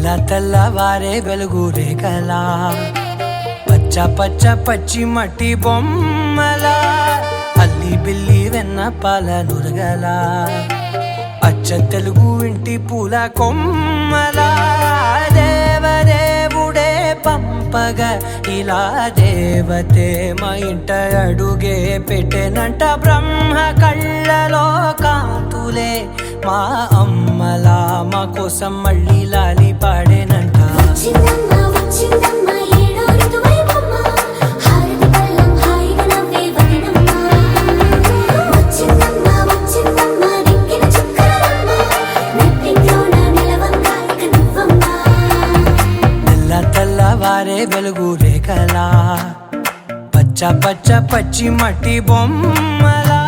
తెల్ల తెల్లవారే వెలుగు రేఖలా పచ్చ పచ్చ పచ్చి మట్టి బొమ్మలా అల్లి బిల్లి వెన్న పాల నురగలా అచ్చ తెలుగు ఇంటి పూల కొమ్మలా దేవదేవుడే పంపగా ఇలా దేవతే మా ఇంట అడుగే పెట్టెనంట బ్రహ్మ కళ్ళలో కాంతులే మా అమ్మలా మా కోసం మళ్ళీ లాలి పాడేనంట. తెల్లవారే వెలుగు రేఖలా పచ్చ పచ్చ పచ్చి మట్టి బొమ్మలా